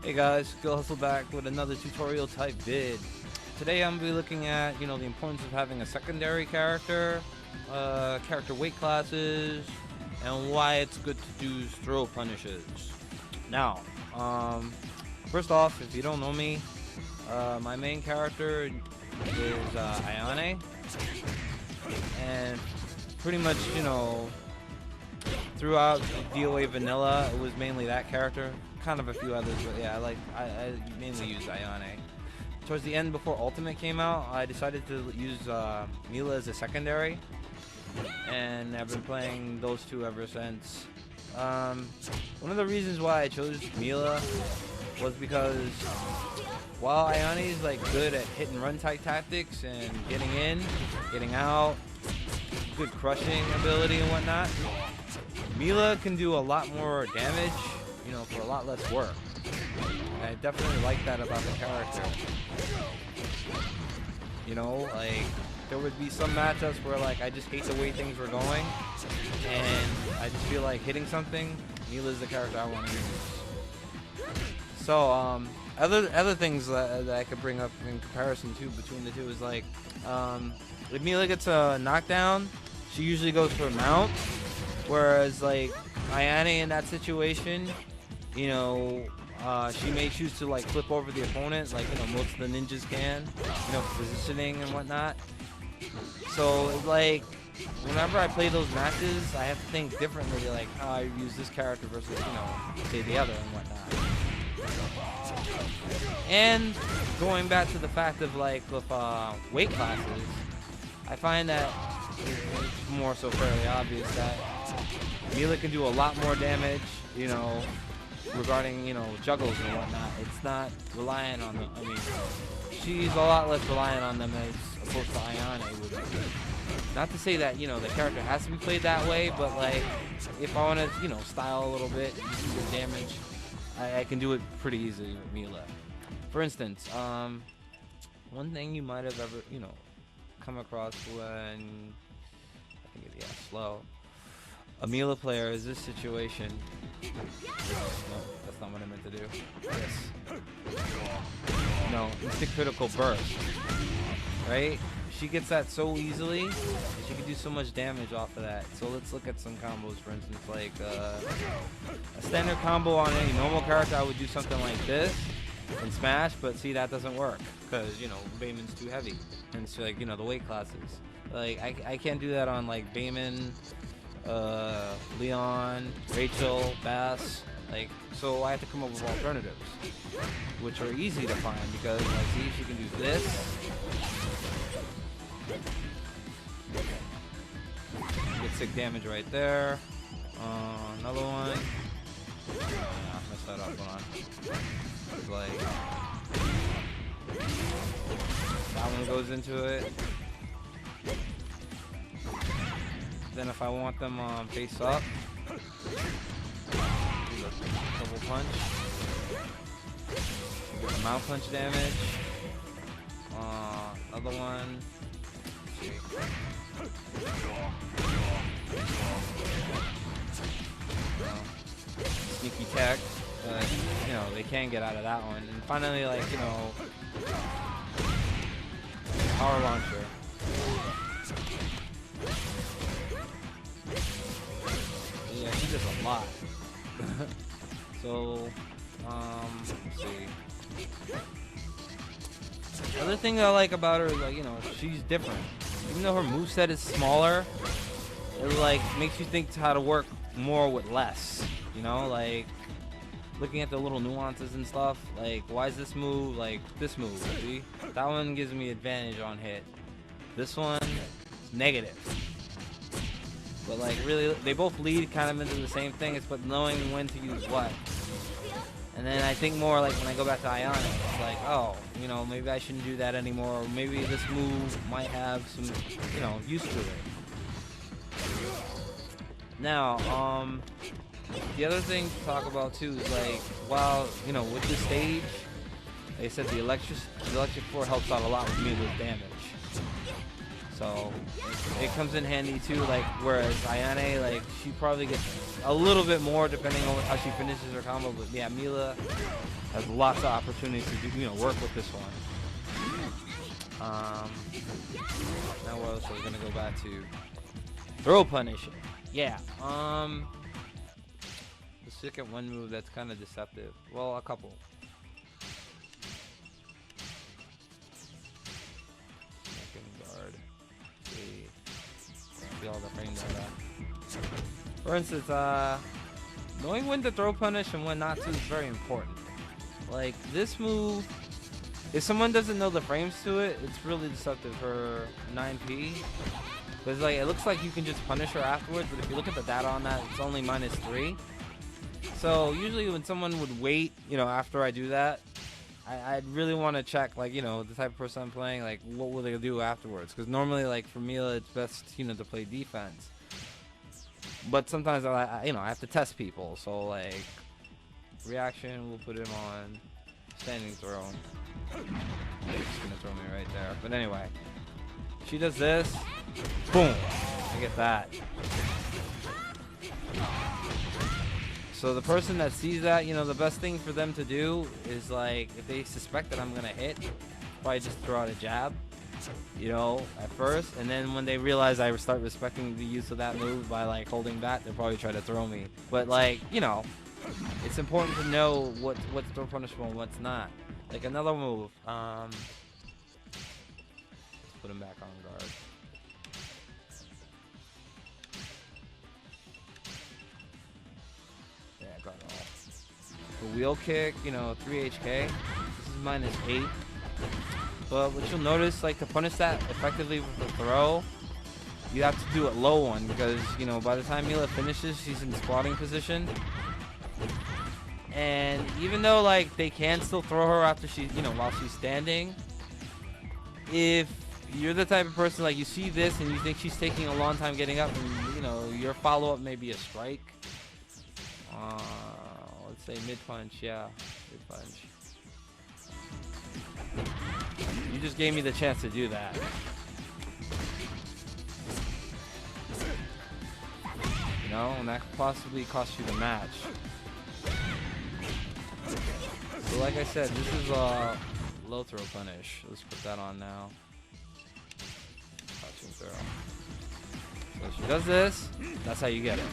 Hey guys, Skill Hustle back with another tutorial type vid. Today I'm gonna be looking at, the importance of having a secondary character, character weight classes, and why it's good to do throw punishes. Now, first off, if you don't know me, my main character is Ayane, and pretty much, throughout DOA vanilla, it was mainly that character. Kind of a few others, but yeah, I mainly use Ayane. Towards the end, before Ultimate came out, I decided to use Mila as a secondary, and I've been playing those two ever since. One of the reasons why I chose Mila was because while Ayane is good at hit and run type tactics and getting in, getting out, good crushing ability and whatnot, Mila can do a lot more damage, for a lot less work. And I definitely like that about the character. There would be some matchups where I just hate the way things were going, and I just feel like hitting something. Mila's the character I want to use. So other things that I could bring up in comparison to between the two is if Mila gets a knockdown, she usually goes for a mount, whereas Ayane in that situation, she may choose to flip over the opponent, most of the ninjas can, positioning and whatnot. So whenever I play those matches, I have to think differently, how I use this character versus, say the other and whatnot. And going back to the fact of with weight classes, I find that it's more so fairly obvious that Mila can do a lot more damage, regarding, juggles and whatnot. It's not reliant on them. She's a lot less reliant on them as opposed to Ayane would be. Not to say that, the character has to be played that way, but if I want to, style a little bit, do some damage, I can do it pretty easily with Mila. For instance, one thing you might have ever, come across when, slow. A Mila player is this situation. No, that's not what I meant to do. Yes. No, instant critical burst. Right? She gets that so easily, and she can do so much damage off of that. So let's look at some combos, for instance, a standard combo on any normal character, I would do something like this and smash, but see, that doesn't work, because, Bayman's too heavy, and it's the weight classes. I can't do that on, Bayman, Leon, Rachel, Bass, so I have to come up with alternatives, which are easy to find, because, see, she can do this. Get sick damage right there. Another one. I messed that up. Hold on. That one goes into it. Then if I want them face up, double punch. Get mount punch damage. Another one. Sneaky tech, but they can get out of that one. And finally, power launcher. Yeah, she does a lot. So, let's see. The other thing I like about her is she's different. Even though her moveset is smaller, it makes you think how to work more with less. Looking at the little nuances and stuff. Why is this move this move? See? That one gives me advantage on hit. This one is negative. But really, they both lead kind of into the same thing. It's but knowing when to use what. And then I think more when I go back to Ayane, it's oh, maybe I shouldn't do that anymore. Or maybe this move might have some, use to it. Now, the other thing to talk about too is while, with this stage, they said the electric floor helps out a lot with Mila's damage. So it comes in handy too. Like whereas Ayane, like she probably gets a little bit more depending on how she finishes her combo. But yeah, Mila has lots of opportunities to do, work with this one. Now what else are we gonna go back to? Throw punish. Yeah. The second one move that's kind of deceptive. Well, a couple. Second guard. See all the frames of that. For instance, knowing when to throw punish and when not to is very important. Like this move, if someone doesn't know the frames to it, it's really deceptive for 9P. Because like it looks like you can just punish her afterwards, but if you look at the data on that, it's only -3. So usually when someone would wait, after I do that, I'd really want to check, like, the type of person I'm playing, like, what will they do afterwards? Because normally, like, for Mila, it's best, to play defense. But sometimes, I have to test people. So, like, reaction, we'll put him on standing throw. He's going to throw me right there. But anyway, she does this. Boom. I get that. So the person that sees that, the best thing for them to do is, like, if they suspect that I'm going to hit, probably just throw out a jab, at first. And then when they realize I start respecting the use of that move by, like, holding back, they'll probably try to throw me. But, like, it's important to know what's throw punishable and what's not. Like, another move. Let's put him back on guard. The wheel kick, 3 HK. This is -8. But what you'll notice, like, to punish that effectively with the throw, you have to do it low one because, by the time Mila finishes, she's in squatting position. And even though, like, they can still throw her after she, while she's standing, if you're the type of person, like, you see this and you think she's taking a long time getting up and, your follow-up may be a strike. Let's say mid-punch, yeah. Mid-punch. You just gave me the chance to do that. And that could possibly cost you the match. So like I said, this is a low throw punish. Let's put that on now. Crouching throw. So she does this, that's how you get it.